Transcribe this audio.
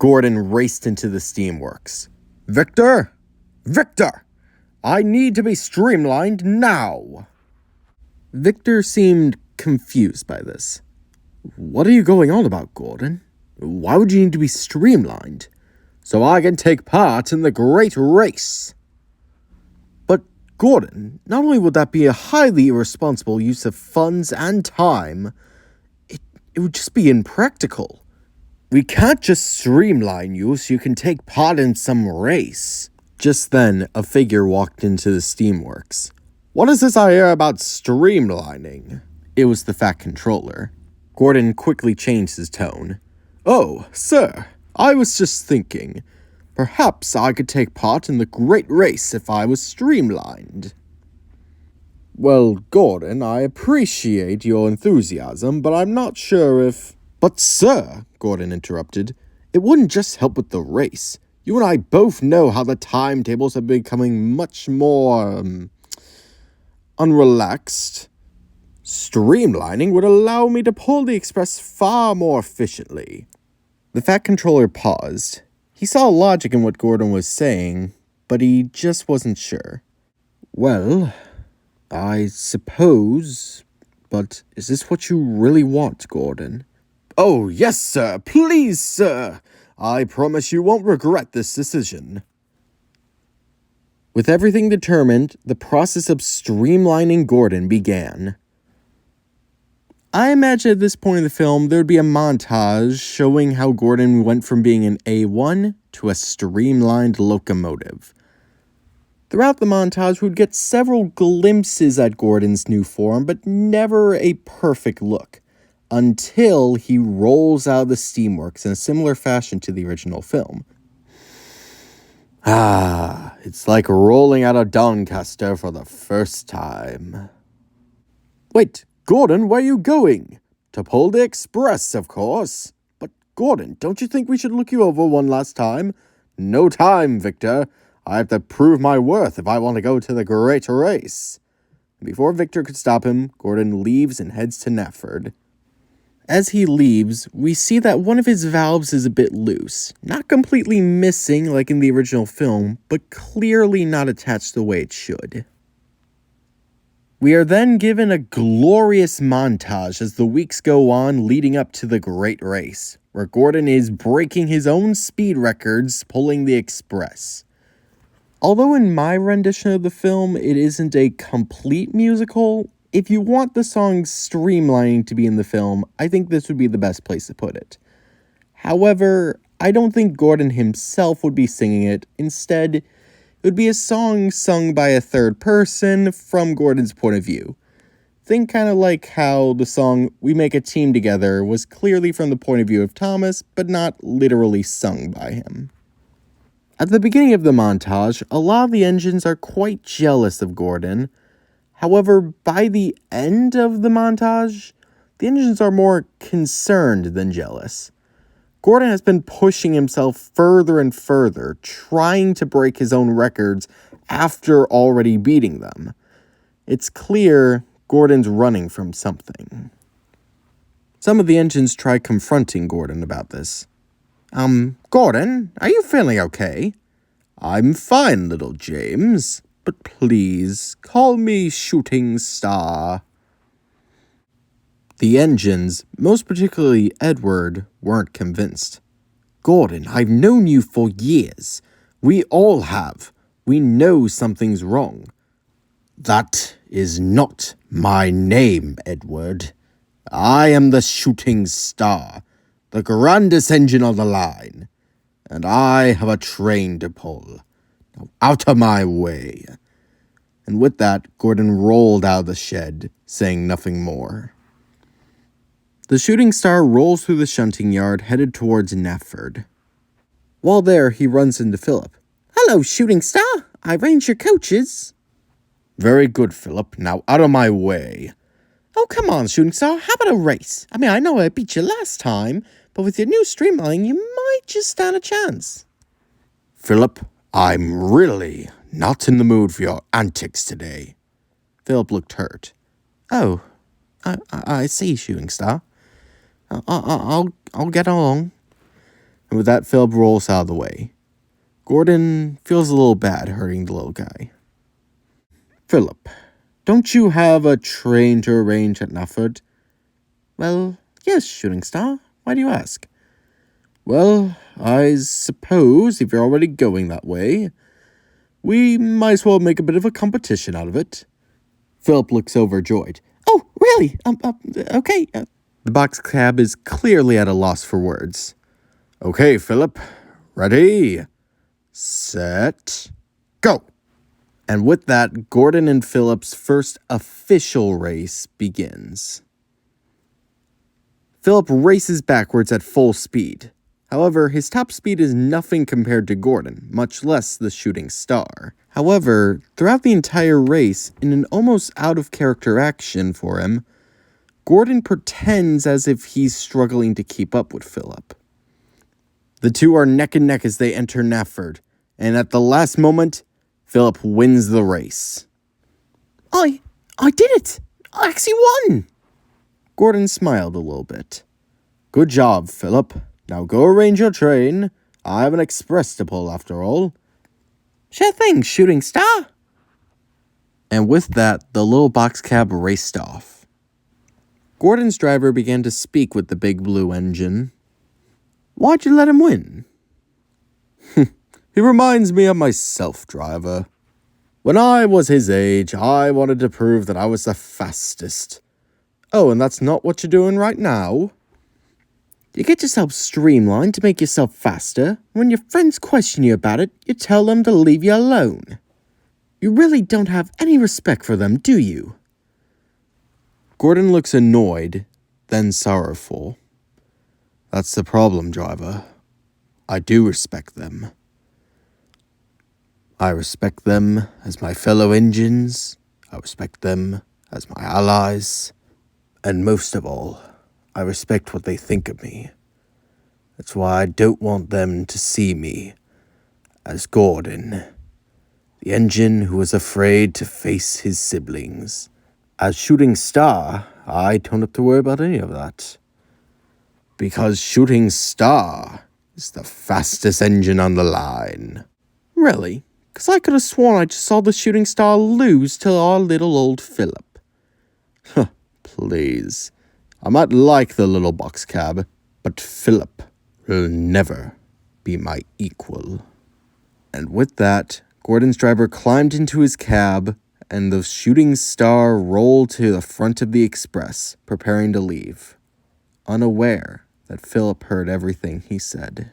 Gordon raced into the steamworks. Victor! Victor! I need to be streamlined now! Victor seemed confused by this. What are you going on about, Gordon? Why would you need to be streamlined? So I can take part in the great race. But, Gordon, not only would that be a highly irresponsible use of funds and time, it would just be impractical. We can't just streamline you so you can take part in some race. Just then, a figure walked into the steamworks. What is this I hear about streamlining? It was the Fat Controller. Gordon quickly changed his tone. Oh, sir, I was just thinking. Perhaps I could take part in the great race if I was streamlined. Well, Gordon, I appreciate your enthusiasm, but I'm not sure if... But, sir, Gordon interrupted, it wouldn't just help with the race. You and I both know how the timetables are becoming much more, unrelaxed. Streamlining would allow me to pull the express far more efficiently. The Fat Controller paused. He saw logic in what Gordon was saying, but he just wasn't sure. Well, I suppose, but is this what you really want, Gordon? Oh, yes, sir. Please, sir. I promise you won't regret this decision. With everything determined, the process of streamlining Gordon began. I imagine at this point in the film, there would be a montage showing how Gordon went from being an A1 to a streamlined locomotive. Throughout the montage, we'd get several glimpses at Gordon's new form, but never a perfect look, until he rolls out of the steamworks in a similar fashion to the original film. It's like rolling out of Doncaster for the first time. Wait, Gordon, where are you going? To pull the express, of course. But, Gordon, don't you think we should look you over one last time? No time, Victor. I have to prove my worth if I want to go to the great race. Before Victor could stop him, Gordon leaves and heads to Netford. As he leaves, we see that one of his valves is a bit loose. Not completely missing like in the original film, but clearly not attached the way it should. We are then given a glorious montage as the weeks go on leading up to the great race, where Gordon is breaking his own speed records pulling the express. Although in my rendition of the film it isn't a complete musical, if you want the song streamlining to be in the film, I think this would be the best place to put it. However, I don't think Gordon himself would be singing it. Instead, it would be a song sung by a third person from Gordon's point of view. Think kind of like how the song We Make a Team Together was clearly from the point of view of Thomas, but not literally sung by him. At the beginning of the montage, a lot of the engines are quite jealous of Gordon. However, by the end of the montage, the engines are more concerned than jealous. Gordon has been pushing himself further and further, trying to break his own records after already beating them. It's clear Gordon's running from something. Some of the engines try confronting Gordon about this. Gordon, are you feeling okay? I'm fine, little James, but please, call me Shooting Star. The engines, most particularly Edward, weren't convinced. Gordon, I've known you for years. We all have. We know something's wrong. That is not my name, Edward. I am the Shooting Star, the grandest engine on the line, and I have a train to pull. Now out of my way. And with that, Gordon rolled out of the shed, saying nothing more. The Shooting Star rolls through the shunting yard, headed towards Netford. While there, he runs into Philip. Hello, Shooting Star. I arranged your coaches. Very good, Philip. Now out of my way. Oh, come on, Shooting Star. How about a race? I mean, I know I beat you last time, but with your new streamlining, you might just stand a chance. Philip, I'm really not in the mood for your antics today. Philip looked hurt. Oh, I see, Shooting Star. I'll get along. And with that, Philip rolls out of the way. Gordon feels a little bad hurting the little guy. Philip, don't you have a train to arrange at Nufford? Well, yes, Shooting Star. Why do you ask? Well, I suppose if you're already going that way, we might as well make a bit of a competition out of it. Philip looks overjoyed. Oh, really? Okay. The box cab is clearly at a loss for words. Okay, Philip. Ready? Set. Go! And with that, Gordon and Philip's first official race begins. Philip races backwards at full speed. However, his top speed is nothing compared to Gordon, much less the Shooting Star. However, throughout the entire race, in an almost out-of-character action for him, Gordon pretends as if he's struggling to keep up with Philip. The two are neck and neck as they enter Nufford, and at the last moment, Philip wins the race. I did it! I actually won! Gordon smiled a little bit. Good job, Philip. Now go arrange your train. I have an express to pull after all. Sure thing, Shooting Star. And with that, the little box cab raced off. Gordon's driver began to speak with the big blue engine. Why'd you let him win? He reminds me of myself, driver. When I was his age, I wanted to prove that I was the fastest. Oh, and that's not what you're doing right now? You get yourself streamlined to make yourself faster. When your friends question you about it, you tell them to leave you alone. You really don't have any respect for them, do you? Gordon looks annoyed, then sorrowful. That's the problem, driver. I do respect them. I respect them as my fellow engines. I respect them as my allies. And most of all, I respect what they think of me. That's why I don't want them to see me as Gordon, the engine who was afraid to face his siblings. As Shooting Star, I don't have to worry about any of that. Because Shooting Star is the fastest engine on the line. Really? Because I could have sworn I just saw the Shooting Star lose to our little old Philip. Huh, please. I might like the little box cab, but Philip will never be my equal. And with that, Gordon's driver climbed into his cab, and the Shooting Star rolled to the front of the express, preparing to leave, unaware that Philip heard everything he said.